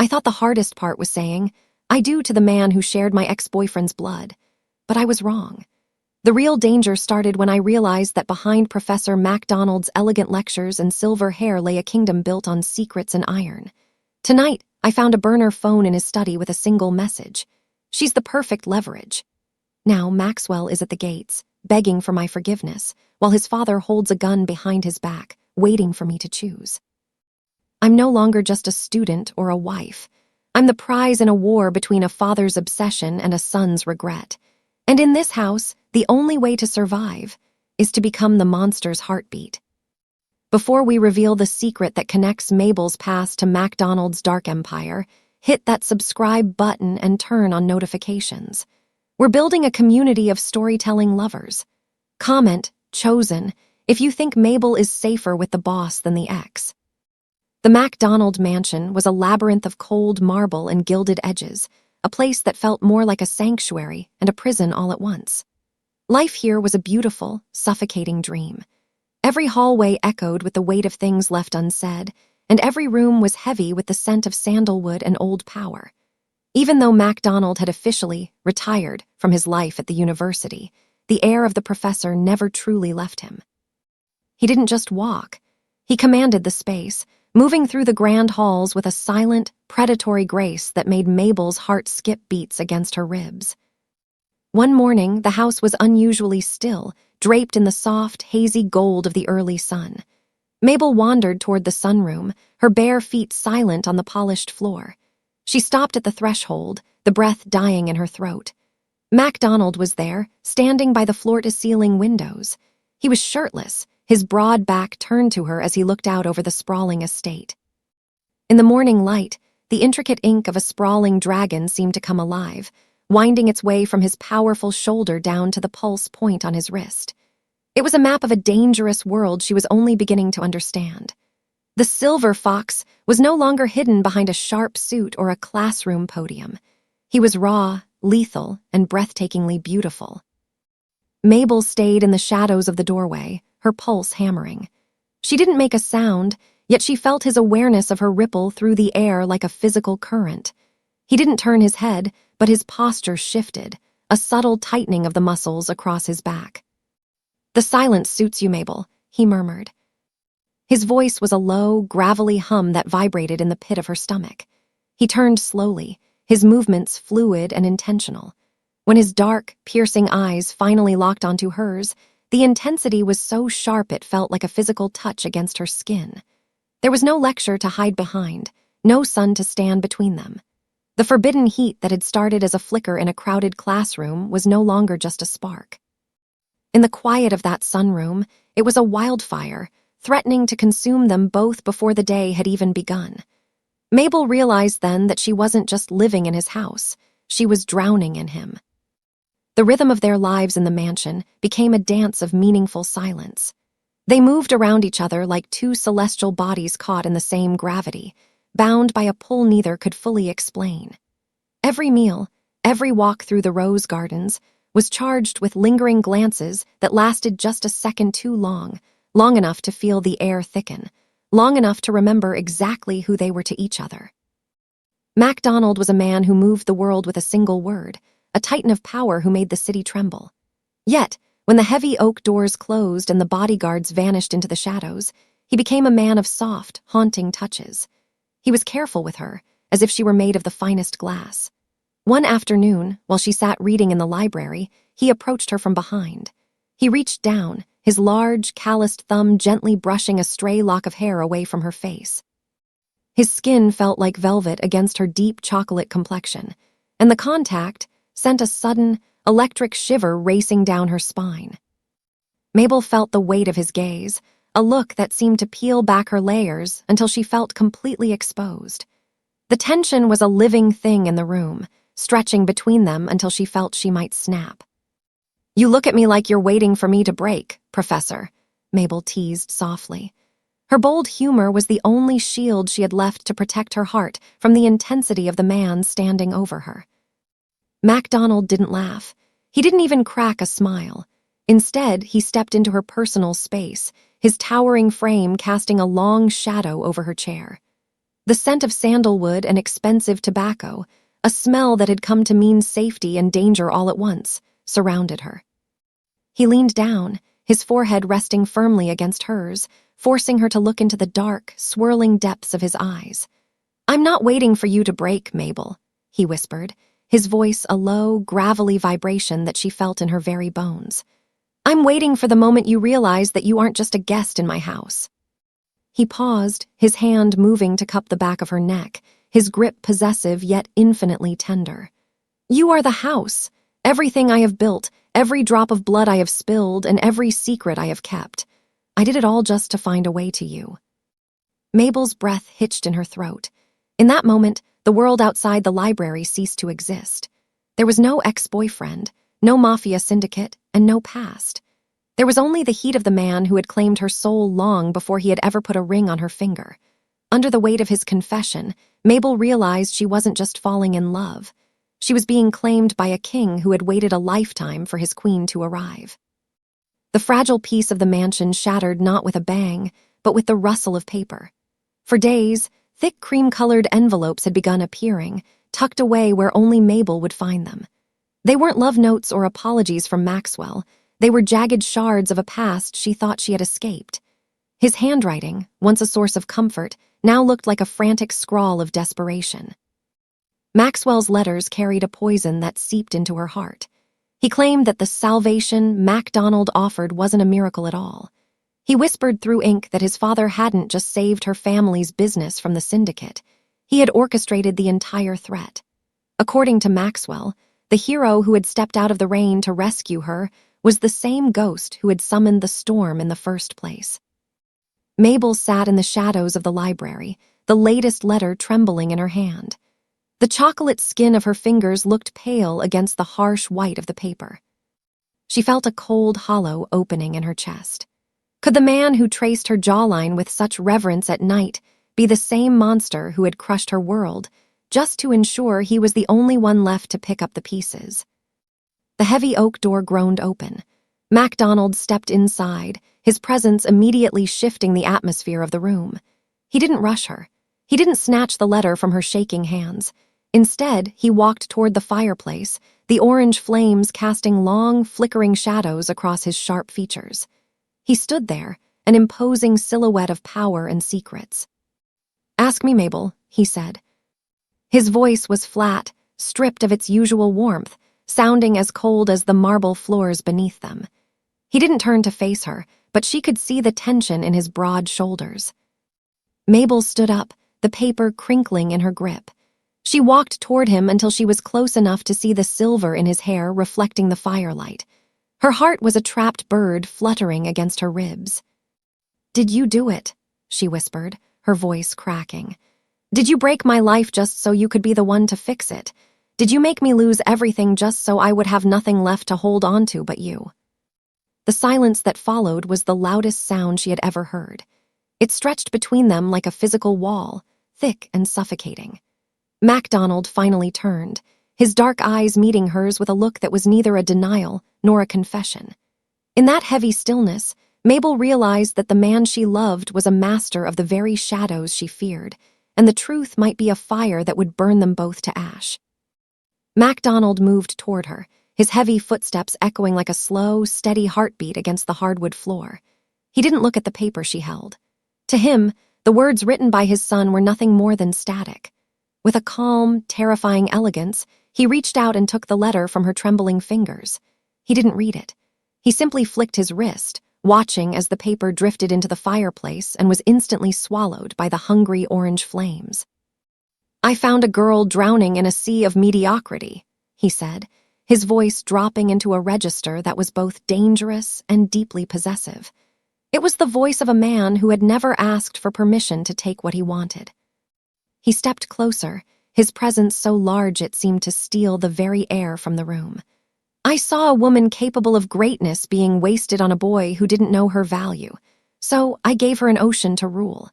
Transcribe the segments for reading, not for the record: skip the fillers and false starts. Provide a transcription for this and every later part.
I thought the hardest part was saying, "I do" to the man who shared my ex-boyfriend's blood. But I was wrong. The real danger started when I realized that behind Professor MacDonald's elegant lectures and silver hair lay a kingdom built on secrets and iron. Tonight, I found a burner phone in his study with a single message. "She's the perfect leverage." Now Maxwell is at the gates, begging for my forgiveness, while his father holds a gun behind his back, waiting for me to choose. I'm no longer just a student or a wife. I'm the prize in a war between a father's obsession and a son's regret. And in this house, the only way to survive is to become the monster's heartbeat. Before we reveal the secret that connects Mabel's past to MacDonald's dark empire, hit that subscribe button and turn on notifications. We're building a community of storytelling lovers. Comment, chosen, if you think Mabel is safer with the boss than the ex. The MacDonald mansion was a labyrinth of cold marble and gilded edges, a place that felt more like a sanctuary and a prison all at once. Life here was a beautiful, suffocating dream. Every hallway echoed with the weight of things left unsaid, and every room was heavy with the scent of sandalwood and old power. Even though MacDonald had officially retired from his life at the university, the air of the professor never truly left him. He didn't just walk. He commanded the space, moving through the grand halls with a silent, predatory grace that made Mabel's heart skip beats against her ribs. One morning, the house was unusually still, draped in the soft, hazy gold of the early sun. Mabel wandered toward the sunroom, her bare feet silent on the polished floor. She stopped at the threshold, the breath dying in her throat. MacDonald was there, standing by the floor-to-ceiling windows. He was shirtless, his broad back turned to her as he looked out over the sprawling estate. In the morning light, the intricate ink of a sprawling dragon seemed to come alive, winding its way from his powerful shoulder down to the pulse point on his wrist. It was a map of a dangerous world she was only beginning to understand. The silver fox was no longer hidden behind a sharp suit or a classroom podium. He was raw, lethal, and breathtakingly beautiful. Mabel stayed in the shadows of the doorway, her pulse hammering. She didn't make a sound, yet she felt his awareness of her ripple through the air like a physical current. He didn't turn his head, but his posture shifted, a subtle tightening of the muscles across his back. "The silence suits you, Mabel," he murmured. His voice was a low, gravelly hum that vibrated in the pit of her stomach. He turned slowly, his movements fluid and intentional. When his dark, piercing eyes finally locked onto hers, the intensity was so sharp it felt like a physical touch against her skin. There was no lecture to hide behind, no sun to stand between them. The forbidden heat that had started as a flicker in a crowded classroom was no longer just a spark. In the quiet of that sunroom, it was a wildfire, threatening to consume them both before the day had even begun. Mabel realized then that she wasn't just living in his house, she was drowning in him. The rhythm of their lives in the mansion became a dance of meaningful silence. They moved around each other like two celestial bodies caught in the same gravity, bound by a pull neither could fully explain. Every meal, every walk through the rose gardens, was charged with lingering glances that lasted just a second too long, long enough to feel the air thicken, long enough to remember exactly who they were to each other. MacDonald was a man who moved the world with a single word, a titan of power who made the city tremble. Yet, when the heavy oak doors closed and the bodyguards vanished into the shadows, he became a man of soft, haunting touches. He was careful with her, as if she were made of the finest glass. One afternoon, while she sat reading in the library, he approached her from behind. He reached down, his large, calloused thumb gently brushing a stray lock of hair away from her face. His skin felt like velvet against her deep chocolate complexion, and the contact sent a sudden, electric shiver racing down her spine. Mabel felt the weight of his gaze, a look that seemed to peel back her layers until she felt completely exposed. The tension was a living thing in the room, stretching between them until she felt she might snap. "You look at me like you're waiting for me to break, Professor," Mabel teased softly. Her bold humor was the only shield she had left to protect her heart from the intensity of the man standing over her. MacDonald didn't laugh. He didn't even crack a smile. Instead, he stepped into her personal space, his towering frame casting a long shadow over her chair. The scent of sandalwood and expensive tobacco, a smell that had come to mean safety and danger all at once, surrounded her. He leaned down, his forehead resting firmly against hers, forcing her to look into the dark, swirling depths of his eyes. "I'm not waiting for you to break, Mabel," he whispered, his voice a low, gravelly vibration that she felt in her very bones. "I'm waiting for the moment you realize that you aren't just a guest in my house." He paused, his hand moving to cup the back of her neck, his grip possessive yet infinitely tender. "You are the house, everything I have built, every drop of blood I have spilled, and every secret I have kept. I did it all just to find a way to you." Mabel's breath hitched in her throat. In that moment, the world outside the library ceased to exist. There was no ex-boyfriend, no mafia syndicate, and no past. There was only the heat of the man who had claimed her soul long before he had ever put a ring on her finger. Under the weight of his confession, Mabel realized she wasn't just falling in love. She was being claimed by a king who had waited a lifetime for his queen to arrive. The fragile piece of the mansion shattered not with a bang, but with the rustle of paper. For days, thick cream-colored envelopes had begun appearing, tucked away where only Mabel would find them. They weren't love notes or apologies from Maxwell. They were jagged shards of a past she thought she had escaped. His handwriting, once a source of comfort, now looked like a frantic scrawl of desperation. Maxwell's letters carried a poison that seeped into her heart. He claimed that the salvation MacDonald offered wasn't a miracle at all. He whispered through ink that his father hadn't just saved her family's business from the syndicate. He had orchestrated the entire threat. According to Maxwell, the hero who had stepped out of the rain to rescue her was the same ghost who had summoned the storm in the first place. Mabel sat in the shadows of the library, the latest letter trembling in her hand. The chocolate skin of her fingers looked pale against the harsh white of the paper. She felt a cold hollow opening in her chest. Could the man who traced her jawline with such reverence at night be the same monster who had crushed her world, just to ensure he was the only one left to pick up the pieces? The heavy oak door groaned open. MacDonald stepped inside, his presence immediately shifting the atmosphere of the room. He didn't rush her. He didn't snatch the letter from her shaking hands. Instead, he walked toward the fireplace, the orange flames casting long, flickering shadows across his sharp features. He stood there, an imposing silhouette of power and secrets. "Ask me, Mabel," he said. His voice was flat, stripped of its usual warmth, sounding as cold as the marble floors beneath them. He didn't turn to face her, but she could see the tension in his broad shoulders. Mabel stood up, the paper crinkling in her grip. She walked toward him until she was close enough to see the silver in his hair reflecting the firelight. Her heart was a trapped bird fluttering against her ribs. "Did you do it?" she whispered, her voice cracking. "Did you break my life just so you could be the one to fix it? Did you make me lose everything just so I would have nothing left to hold on to but you?" The silence that followed was the loudest sound she had ever heard. It stretched between them like a physical wall, thick and suffocating. MacDonald finally turned, his dark eyes meeting hers with a look that was neither a denial nor a confession. In that heavy stillness, Mabel realized that the man she loved was a master of the very shadows she feared, and the truth might be a fire that would burn them both to ash. MacDonald moved toward her, his heavy footsteps echoing like a slow, steady heartbeat against the hardwood floor. He didn't look at the paper she held. To him, the words written by his son were nothing more than static. With a calm, terrifying elegance, he reached out and took the letter from her trembling fingers. He didn't read it. He simply flicked his wrist, watching as the paper drifted into the fireplace and was instantly swallowed by the hungry orange flames. "I found a girl drowning in a sea of mediocrity," he said, his voice dropping into a register that was both dangerous and deeply possessive. It was the voice of a man who had never asked for permission to take what he wanted. He stepped closer, his presence so large it seemed to steal the very air from the room. "I saw a woman capable of greatness being wasted on a boy who didn't know her value, so I gave her an ocean to rule.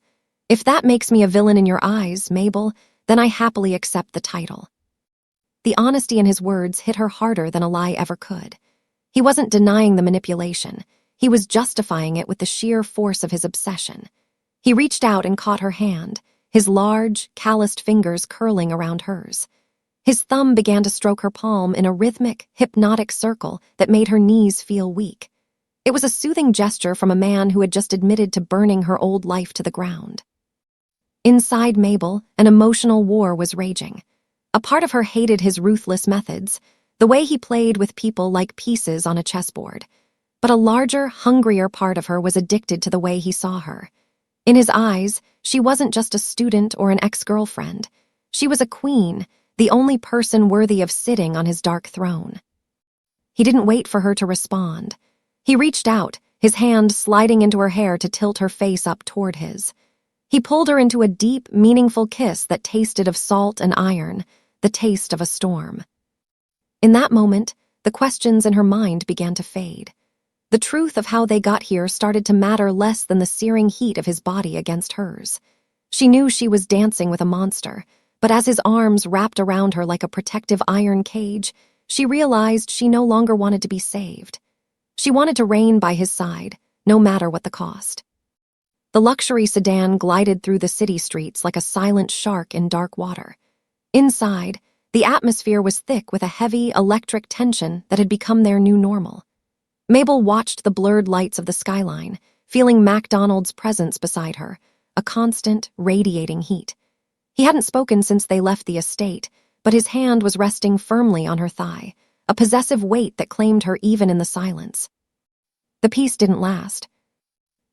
If that makes me a villain in your eyes, Mabel, then I happily accept the title." The honesty in his words hit her harder than a lie ever could. He wasn't denying the manipulation. He was justifying it with the sheer force of his obsession. He reached out and caught her hand, his large, calloused fingers curling around hers. His thumb began to stroke her palm in a rhythmic, hypnotic circle that made her knees feel weak. It was a soothing gesture from a man who had just admitted to burning her old life to the ground. Inside Mabel, an emotional war was raging. A part of her hated his ruthless methods, the way he played with people like pieces on a chessboard. But a larger, hungrier part of her was addicted to the way he saw her. In his eyes, she wasn't just a student or an ex-girlfriend. She was a queen, the only person worthy of sitting on his dark throne. He didn't wait for her to respond. He reached out, his hand sliding into her hair to tilt her face up toward his. He pulled her into a deep, meaningful kiss that tasted of salt and iron, the taste of a storm. In that moment, the questions in her mind began to fade. The truth of how they got here started to matter less than the searing heat of his body against hers. She knew she was dancing with a monster, but as his arms wrapped around her like a protective iron cage, she realized she no longer wanted to be saved. She wanted to reign by his side, no matter what the cost. The luxury sedan glided through the city streets like a silent shark in dark water. Inside, the atmosphere was thick with a heavy, electric tension that had become their new normal. Mabel watched the blurred lights of the skyline, feeling MacDonald's presence beside her, a constant, radiating heat. He hadn't spoken since they left the estate, but his hand was resting firmly on her thigh, a possessive weight that claimed her even in the silence. The peace didn't last.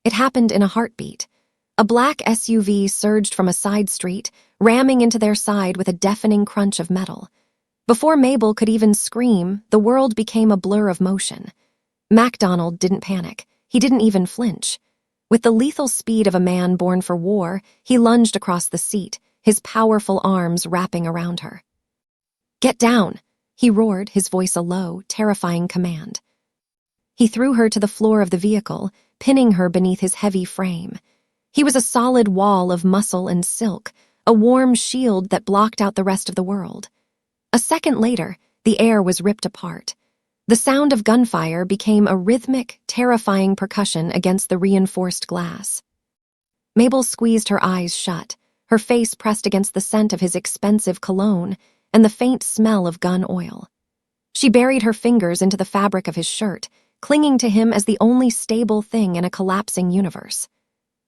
It happened in a heartbeat. A black SUV surged from a side street, ramming into their side with a deafening crunch of metal. Before Mabel could even scream, the world became a blur of motion. MacDonald didn't panic. He didn't even flinch. With the lethal speed of a man born for war, he lunged across the seat, his powerful arms wrapping around her. "Get down!" he roared, his voice a low, terrifying command. He threw her to the floor of the vehicle, pinning her beneath his heavy frame. He was a solid wall of muscle and silk, a warm shield that blocked out the rest of the world. A second later, the air was ripped apart. The sound of gunfire became a rhythmic, terrifying percussion against the reinforced glass. Mabel squeezed her eyes shut, her face pressed against the scent of his expensive cologne and the faint smell of gun oil. She buried her fingers into the fabric of his shirt, clinging to him as the only stable thing in a collapsing universe.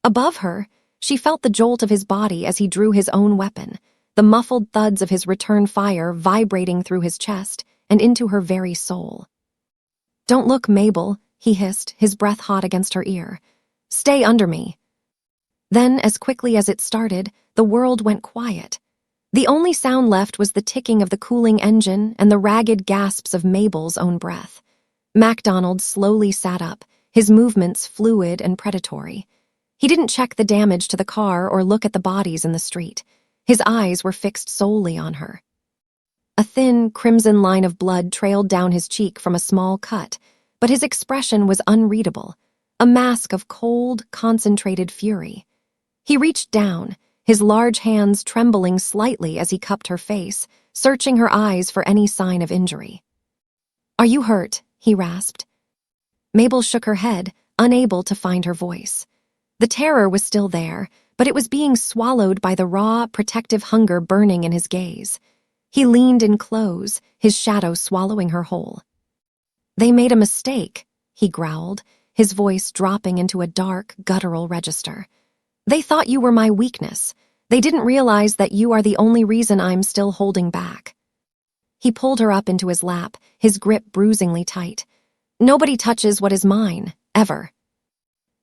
Above her, she felt the jolt of his body as he drew his own weapon, the muffled thuds of his return fire vibrating through his chest and into her very soul. "Don't look, Mabel," he hissed, his breath hot against her ear. "Stay under me." Then, as quickly as it started, the world went quiet. The only sound left was the ticking of the cooling engine and the ragged gasps of Mabel's own breath. MacDonald slowly sat up, his movements fluid and predatory. He didn't check the damage to the car or look at the bodies in the street. His eyes were fixed solely on her. A thin, crimson line of blood trailed down his cheek from a small cut, but his expression was unreadable, a mask of cold, concentrated fury. He reached down, his large hands trembling slightly as he cupped her face, searching her eyes for any sign of injury. "Are you hurt?" he rasped. Mabel shook her head, unable to find her voice. The terror was still there, but it was being swallowed by the raw, protective hunger burning in his gaze. He leaned in close, his shadow swallowing her whole. "They made a mistake," he growled, his voice dropping into a dark, guttural register. "They thought you were my weakness. They didn't realize that you are the only reason I'm still holding back." He pulled her up into his lap, his grip bruisingly tight. "Nobody touches what is mine, ever."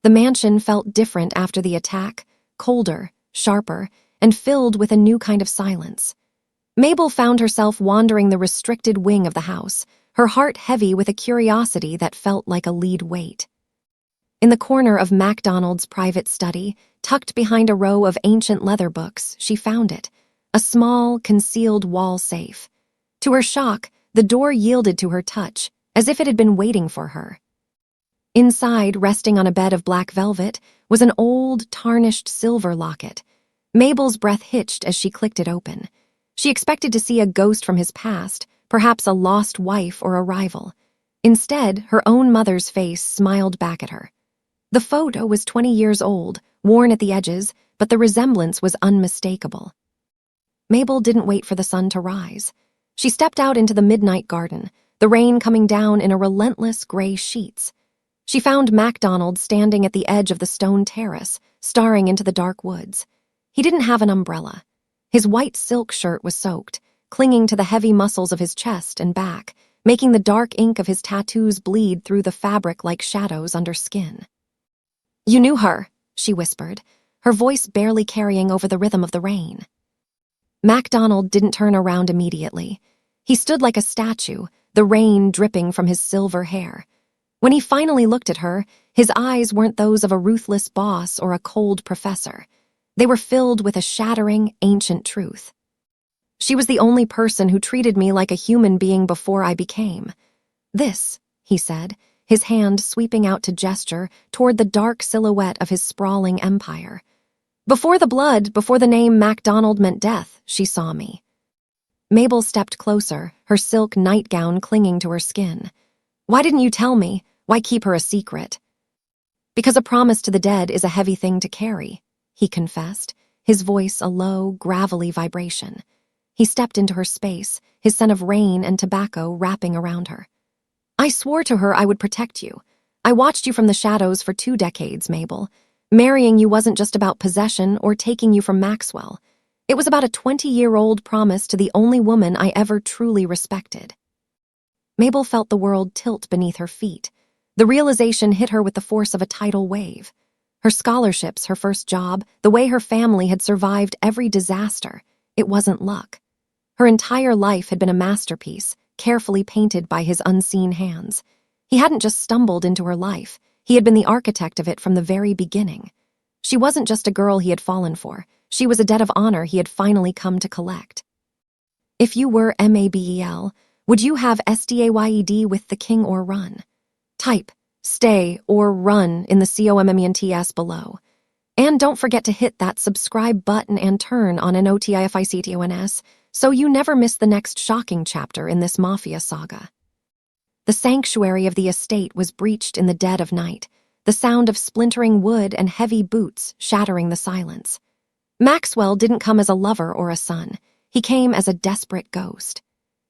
The mansion felt different after the attack, colder, sharper, and filled with a new kind of silence. Mabel found herself wandering the restricted wing of the house, her heart heavy with a curiosity that felt like a lead weight. In the corner of MacDonald's private study, tucked behind a row of ancient leather books, she found it, a small, concealed wall safe. To her shock, the door yielded to her touch, as if it had been waiting for her. Inside, resting on a bed of black velvet, was an old, tarnished silver locket. Mabel's breath hitched as she clicked it open. She expected to see a ghost from his past, perhaps a lost wife or a rival. Instead, her own mother's face smiled back at her. The photo was 20 years old, worn at the edges, but the resemblance was unmistakable. Mabel didn't wait for the sun to rise. She stepped out into the midnight garden, the rain coming down in a relentless gray sheets. She found MacDonald standing at the edge of the stone terrace, staring into the dark woods. He didn't have an umbrella. His white silk shirt was soaked, clinging to the heavy muscles of his chest and back, making the dark ink of his tattoos bleed through the fabric like shadows under skin. "You knew her," she whispered, her voice barely carrying over the rhythm of the rain. MacDonald didn't turn around immediately. He stood like a statue, the rain dripping from his silver hair. When he finally looked at her, his eyes weren't those of a ruthless boss or a cold professor. They were filled with a shattering, ancient truth. "She was the only person who treated me like a human being before I became." "This," he said, his hand sweeping out to gesture toward the dark silhouette of his sprawling empire. "Before the blood, before the name MacDonald meant death, she saw me." Mabel stepped closer, her silk nightgown clinging to her skin. "Why didn't you tell me? Why keep her a secret?" "Because a promise to the dead is a heavy thing to carry," he confessed, his voice a low, gravelly vibration. He stepped into her space, his scent of rain and tobacco wrapping around her. "I swore to her I would protect you. I watched you from the shadows for 2 decades, Mabel. Marrying you wasn't just about possession or taking you from Maxwell. It was about a 20-year-old promise to the only woman I ever truly respected." Mabel felt the world tilt beneath her feet. The realization hit her with the force of a tidal wave. Her scholarships, her first job, the way her family had survived every disaster. It wasn't luck. Her entire life had been a masterpiece, carefully painted by his unseen hands. He hadn't just stumbled into her life. He had been the architect of it from the very beginning. She wasn't just a girl he had fallen for. She was a debt of honor he had finally come to collect. "If you were Mabel, would you have SDAYED with the king or run?" Type stay or run in the comments below. And don't forget to hit that subscribe button and turn on notifications so you never miss the next shocking chapter in this mafia saga. The sanctuary of the estate was breached in the dead of night, the sound of splintering wood and heavy boots shattering the silence. Maxwell didn't come as a lover or a son. He came as a desperate ghost.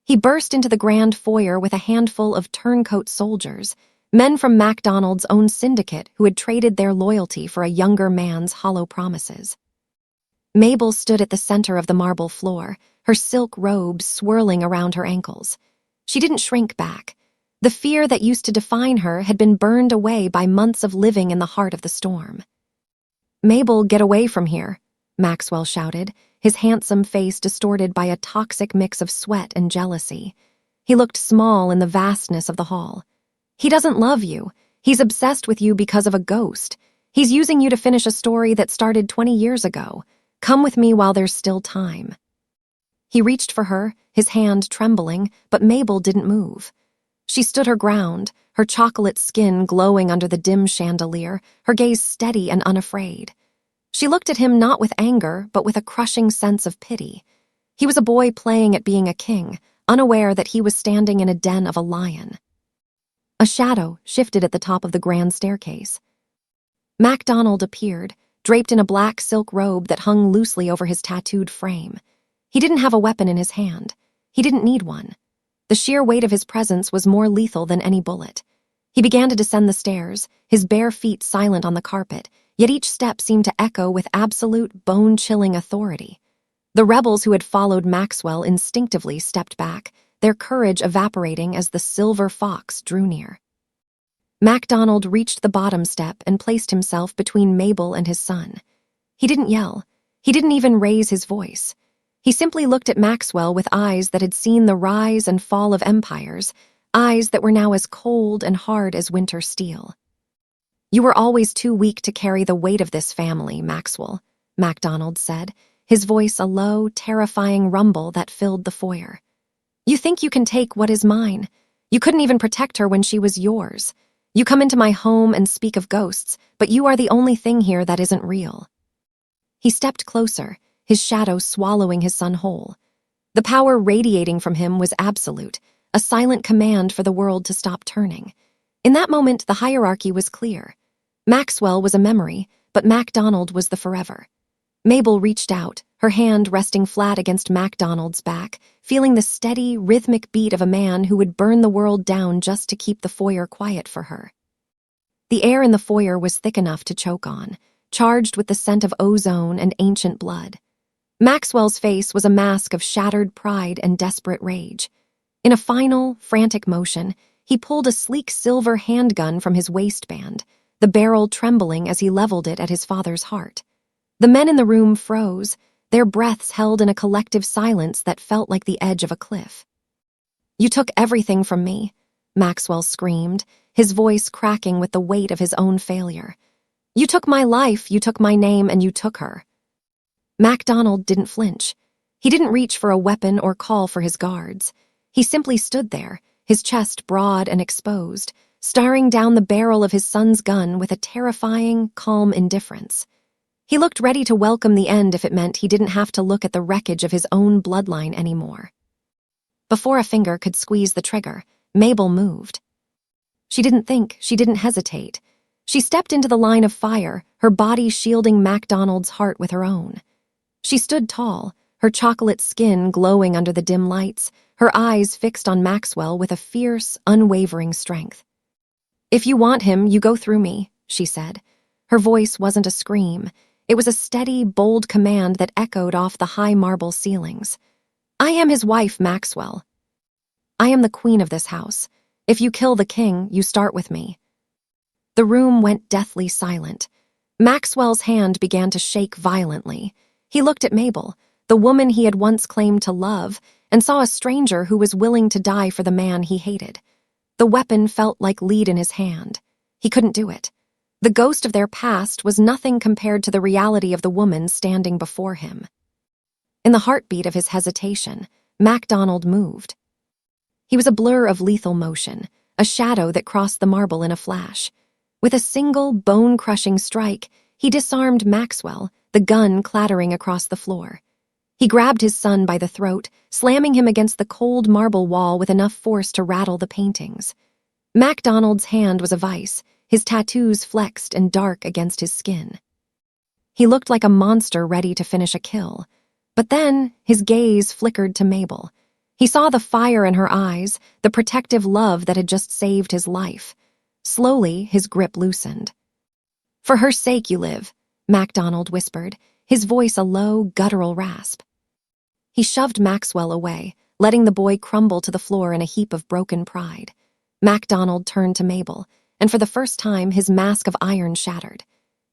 He burst into the grand foyer with a handful of turncoat soldiers, men from MacDonald's own syndicate who had traded their loyalty for a younger man's hollow promises. Mabel stood at the center of the marble floor, her silk robe swirling around her ankles. She didn't shrink back. The fear that used to define her had been burned away by months of living in the heart of the storm. "Mabel, get away from here," Maxwell shouted, his handsome face distorted by a toxic mix of sweat and jealousy. He looked small in the vastness of the hall. "He doesn't love you. He's obsessed with you because of a ghost. He's using you to finish a story that started 20 years ago. Come with me while there's still time." He reached for her, his hand trembling, but Mabel didn't move. She stood her ground, her chocolate skin glowing under the dim chandelier, her gaze steady and unafraid. She looked at him not with anger, but with a crushing sense of pity. He was a boy playing at being a king, unaware that he was standing in a den of a lion. A shadow shifted at the top of the grand staircase. MacDonald appeared, draped in a black silk robe that hung loosely over his tattooed frame. He didn't have a weapon in his hand. He didn't need one. The sheer weight of his presence was more lethal than any bullet. He began to descend the stairs, his bare feet silent on the carpet, yet each step seemed to echo with absolute, bone-chilling authority. The rebels who had followed Maxwell instinctively stepped back, their courage evaporating as the silver fox drew near. MacDonald reached the bottom step and placed himself between Mabel and his son. He didn't yell. He didn't even raise his voice. He simply looked at Maxwell with eyes that had seen the rise and fall of empires, eyes that were now as cold and hard as winter steel. "You were always too weak to carry the weight of this family, Maxwell," MacDonald said, his voice a low, terrifying rumble that filled the foyer. "You think you can take what is mine. You couldn't even protect her when she was yours. You come into my home and speak of ghosts, but you are the only thing here that isn't real." He stepped closer, his shadow swallowing his son whole. The power radiating from him was absolute, a silent command for the world to stop turning. In that moment, the hierarchy was clear. Maxwell was a memory, but MacDonald was the forever. Mabel reached out, her hand resting flat against MacDonald's back, feeling the steady, rhythmic beat of a man who would burn the world down just to keep the foyer quiet for her. The air in the foyer was thick enough to choke on, charged with the scent of ozone and ancient blood. Maxwell's face was a mask of shattered pride and desperate rage. In a final, frantic motion, he pulled a sleek silver handgun from his waistband, the barrel trembling as he leveled it at his father's heart. The men in the room froze, their breaths held in a collective silence that felt like the edge of a cliff. "You took everything from me," Maxwell screamed, his voice cracking with the weight of his own failure. "You took my life, you took my name, and you took her." MacDonald didn't flinch. He didn't reach for a weapon or call for his guards. He simply stood there, his chest broad and exposed, staring down the barrel of his son's gun with a terrifying, calm indifference. He looked ready to welcome the end if it meant he didn't have to look at the wreckage of his own bloodline anymore. Before a finger could squeeze the trigger, Mabel moved. She didn't think, she didn't hesitate. She stepped into the line of fire, her body shielding MacDonald's heart with her own. She stood tall, her chocolate skin glowing under the dim lights, her eyes fixed on Maxwell with a fierce, unwavering strength. "If you want him, you go through me," she said. Her voice wasn't a scream. It was a steady, bold command that echoed off the high marble ceilings. "I am his wife, Maxwell. I am the queen of this house. If you kill the king, you start with me." The room went deathly silent. Maxwell's hand began to shake violently. He looked at Mabel, the woman he had once claimed to love, and saw a stranger who was willing to die for the man he hated. The weapon felt like lead in his hand. He couldn't do it. The ghost of their past was nothing compared to the reality of the woman standing before him. In the heartbeat of his hesitation, MacDonald moved. He was a blur of lethal motion, a shadow that crossed the marble in a flash. With a single, bone-crushing strike, he disarmed Maxwell, the gun clattering across the floor. He grabbed his son by the throat, slamming him against the cold marble wall with enough force to rattle the paintings. MacDonald's hand was a vice, his tattoos flexed and dark against his skin. He looked like a monster ready to finish a kill. But then, his gaze flickered to Mabel. He saw the fire in her eyes, the protective love that had just saved his life. Slowly, his grip loosened. "For her sake you live," MacDonald whispered, his voice a low, guttural rasp. He shoved Maxwell away, letting the boy crumble to the floor in a heap of broken pride. MacDonald turned to Mabel, and for the first time his mask of iron shattered.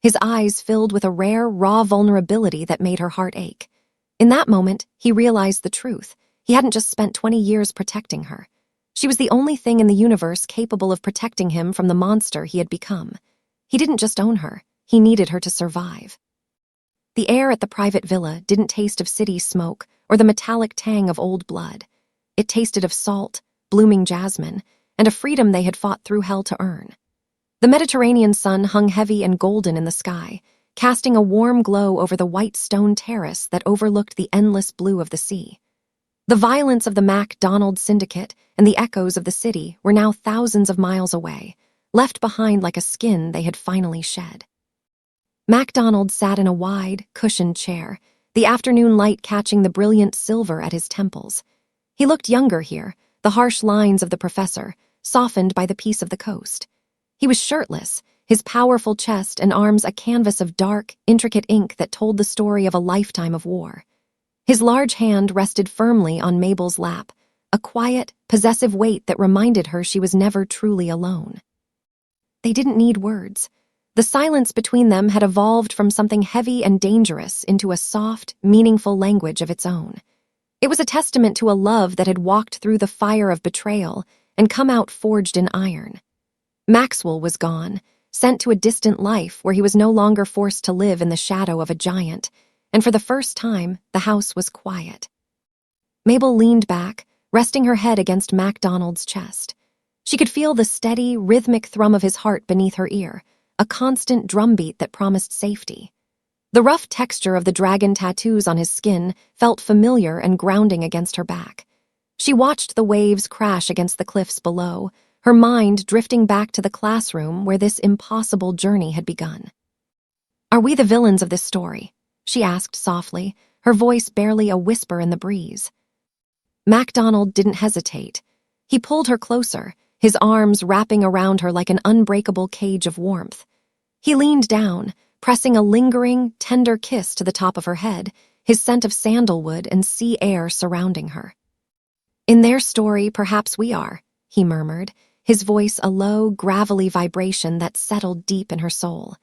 His eyes filled with a rare, raw vulnerability that made her heart ache. In that moment, he realized the truth. He hadn't just spent 20 years protecting her. She was the only thing in the universe capable of protecting him from the monster he had become. He didn't just own her, he needed her to survive. The air at the private villa didn't taste of city smoke or the metallic tang of old blood. It tasted of salt, blooming jasmine, and a freedom they had fought through hell to earn. The Mediterranean sun hung heavy and golden in the sky, casting a warm glow over the white stone terrace that overlooked the endless blue of the sea. The violence of the MacDonald syndicate and the echoes of the city were now thousands of miles away, left behind like a skin they had finally shed. MacDonald sat in a wide, cushioned chair, the afternoon light catching the brilliant silver at his temples. He looked younger here, the harsh lines of the professor, softened by the peace of the coast. He was shirtless, his powerful chest and arms a canvas of dark, intricate ink that told the story of a lifetime of war. His large hand rested firmly on Mabel's lap, a quiet, possessive weight that reminded her she was never truly alone. They didn't need words. The silence between them had evolved from something heavy and dangerous into a soft, meaningful language of its own. It was a testament to a love that had walked through the fire of betrayal and come out forged in iron. Maxwell was gone, sent to a distant life where he was no longer forced to live in the shadow of a giant, and for the first time, the house was quiet. Mabel leaned back, resting her head against MacDonald's chest. She could feel the steady, rhythmic thrum of his heart beneath her ear, a constant drumbeat that promised safety. The rough texture of the dragon tattoos on his skin felt familiar and grounding against her back. She watched the waves crash against the cliffs below, her mind drifting back to the classroom where this impossible journey had begun. "Are we the villains of this story?" she asked softly, her voice barely a whisper in the breeze. MacDonald didn't hesitate. He pulled her closer, his arms wrapping around her like an unbreakable cage of warmth. He leaned down, pressing a lingering, tender kiss to the top of her head, his scent of sandalwood and sea air surrounding her. "In their story, perhaps we are," he murmured, his voice a low, gravelly vibration that settled deep in her soul.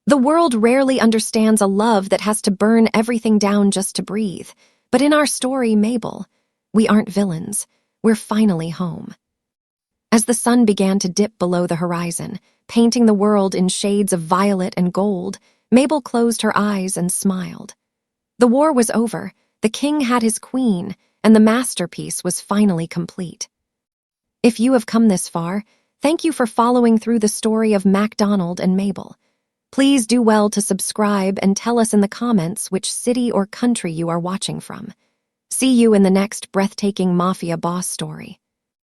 "The world rarely understands a love that has to burn everything down just to breathe. But in our story, Mabel, we aren't villains. We're finally home." As the sun began to dip below the horizon, painting the world in shades of violet and gold, Mabel closed her eyes and smiled. The war was over, the king had his queen, and the masterpiece was finally complete. If you have come this far, thank you for following through the story of MacDonald and Mabel. Please do well to subscribe and tell us in the comments which city or country you are watching from. See you in the next breathtaking Mafia Boss story.